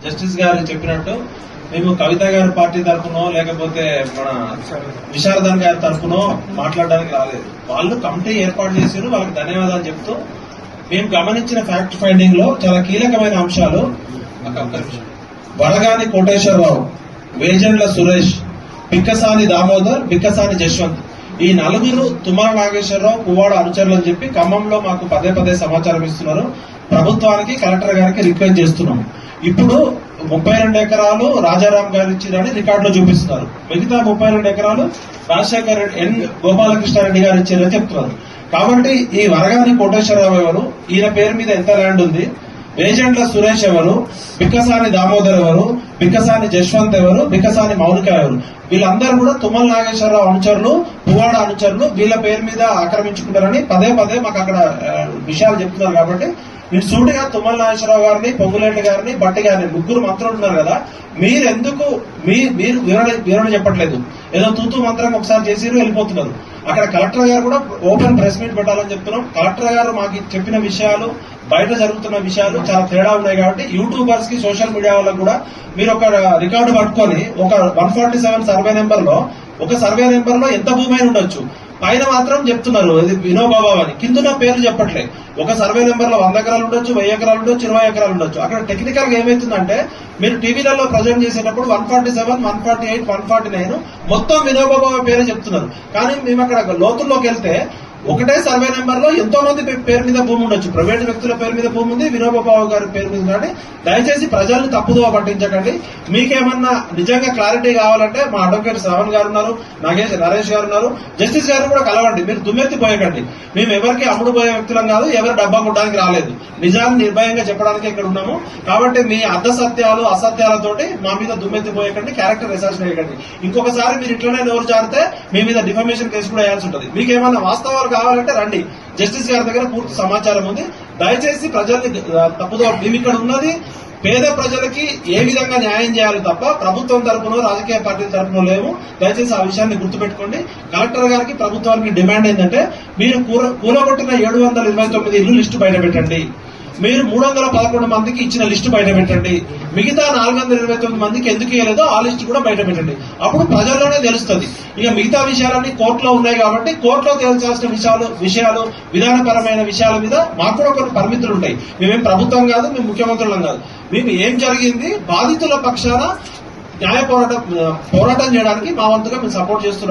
Justice గారు చెప్పినట్టు మేము కవిత గారి పార్టీ తరఫునో లేకపోతే మన విశారదన్ గారి తరఫునో మాట్లాడడానికి రాలేదు. వాళ్ళు కమిటీ ఏర్పాటు చేశారు, వాళ్ళకి ధన్యవాదాలు చెప్తూ మేము గమనించిన ఫ్యాక్ట్ ఫైండింగ్ లో చాలా కీలకమైన అంశాలు వడగాని కోటేశ్వరరావు, వేజండ్ల సురేష్, పిక్కసాని దామోదర్, పిక్కసాని జశ్వంత్ ఈ నలుగురు తుమ్మల నాగేశ్వరరావు పువ్వాడ అనుచరులు అని చెప్పి ఖమ్మంలో మాకు పదే పదే సమాచారం ఇస్తున్నారు. ప్రభుత్వానికి కలెక్టర్ గారికి రిక్వెస్ట్ చేస్తున్నాం. ఇప్పుడు 32 ఎకరాలు రాజారాం గారు ఇచ్చిరని రికార్డులో చూపిస్తున్నారు. మిగతా 32 ఎకరాలు రాజశేఖర్ ఎన్ గోపాలకృష్ణారెడ్డి గారు ఇచ్చారని చెప్తున్నారు. కాబట్టి ఈ వరగాని కోటేశ్వరరావు ఎవరు, ఈయన పేరు మీద ఎంత ల్యాండ్ ఉంది, వేజండ్ల సురేష్ ఎవరు, బిక్కసాని దామోదర్ ఎవరు, బిక్కసాని జశ్వంత్ ఎవరు, బిక్కసాని మౌనిక ఎవరు, వీళ్ళందరూ కూడా తుమ్మల నాగేశ్వరరావు అనుచరులు, పువ్వాడ అనుచరులు, వీళ్ళ పేరు మీద ఆక్రమించుకుంటారని పదే పదే మాకు అక్కడ విషయాలు చెప్తున్నారు. కాబట్టి నేను సూటిగా తుమ్మల నాగేశ్వరరావు గారిని, పొంగులేటి గారిని, బట్టి గారిని ముగ్గురు మంత్రులు ఉన్నారు కదా, మీరెందుకు మీరు వివరణ చెప్పట్లేదు? ఏదో తూతూ మంత్రం ఒకసారి చేసిరు వెళ్ళిపోతున్నారు. అక్కడ కలెక్టర్ గారు కూడా ఓపెన్ ప్రెస్ మీట్ పెట్టాలని చెప్తున్నాం. కలెక్టర్ గారు మాకు చెప్పిన విషయాలు, బయట జరుగుతున్న విషయాలు చాలా తేడా ఉన్నాయి. కాబట్టి యూట్యూబర్స్ కి, సోషల్ మీడియా వాళ్ళకు కూడా మీరు ఒక రికార్డు పట్టుకొని ఒక 147 సర్వే నెంబర్ లో ఒక సర్వే నెంబర్ లో ఎంత భూమి అయినా ఉండొచ్చు, పైన మాత్రం చెప్తున్నారు ఇది వినోబాబా అని, కింద పేర్లు చెప్పట్లేదు. ఒక సర్వే నెంబర్ లో 100 ఎకరాలు ఉండొచ్చు, 1000 ఎకరాలు ఉండొచ్చు, 20 ఎకరాలు ఉండొచ్చు. అక్కడ టెక్నికల్ గా ఏమైతుందంటే మీరు టీవీలలో ప్రజెంట్ చేసేటప్పుడు 147, 148, 149 మొత్తం వినోబాబా పేరు చెప్తున్నారు. కానీ మేము అక్కడ లోతుల్లోకి వెళ్తే ఒకటే సర్వే నెంబర్ లో ఎంతో మంది పేరు మీద భూమి ఉండొచ్చు. ప్రైవేట్ వ్యక్తుల పేరు మీద భూమి ఉంది, వినోబాబు గారి పేరు మీద. కానీ దయచేసి ప్రజల్ని తప్పుదోవ పట్టించకండి. మీకేమన్నా నిజంగా క్లారిటీ కావాలంటే మా అడ్వకేట్ శ్రవణ్ గారు ఉన్నారు, నరేష్ గారు ఉన్నారు, జస్టిస్ గారు కూడా కలవండి. మీరు దుమ్మెత్తిపోయకండి. మేము ఎవరికి అమ్ముడు పోయే వ్యక్తులం కాదు, ఎవరు డబ్బా కొట్టడానికి రాలేదు. నిజాన్ని నిర్భయంగా చెప్పడానికి ఇక్కడ ఉన్నాము. కాబట్టి మీ అర్ధసత్యాలు, అసత్యాలతోటి మా మీద దుమ్మెత్తిపోయకండి, క్యారెక్టర్ అసాసినేట్ చేయకండి. ఇంకొకసారి మీరు ఇట్లనే నోరు జారితే మీ మీద డిఫమేషన్ కేసు కూడా వేయాల్సి ఉంటుంది. మీకేమన్నా వాస్తవాలు కావాలంటే రండి, జస్టిస్ గారి దగ్గర పూర్తి సమాచారం ఉంది. దయచేసి ప్రజల్ని తప్పుదో, మేము ఇక్కడ ఉన్నది పేద ప్రజలకి ఏ విధంగా న్యాయం చేయాలి తప్ప ప్రభుత్వం తరపునో రాజకీయ పార్టీల తరపునో లేవు. దయచేసి ఆ విషయాన్ని గుర్తుపెట్టుకోండి. కలెక్టర్ గారికి, ప్రభుత్వానికి డిమాండ్ ఏంటంటే మీరు కూలగొట్టిన 729 ఇల్లు లిస్టు బయట పెట్టండి. మీరు 311 మందికి ఇచ్చిన లిస్టు బయట పెట్టండి. మిగతా 429 మందికి ఎందుకు ఇవ్వలేదో ఆ లిస్టు కూడా బయట పెట్టండి. అప్పుడు ప్రజల్లోనే తెలుస్తుంది. ఇక మిగతా విషయాలన్నీ కోర్టులో ఉన్నాయి కాబట్టి కోర్టులో తేల్చాల్సిన విషయాలు విధానపరమైన విషయాల మీద మాకు కూడా కొన్ని పరిమితులు ఉంటాయి. మేమేం ప్రభుత్వం కాదు, మేము ముఖ్యమంత్రులం కాదు. మేము ఏం జరిగింది బాధితుల పక్షాన న్యాయ పోరాటం చేయడానికి మా వంతుగా మేము సపోర్ట్ చేస్తున్నాం.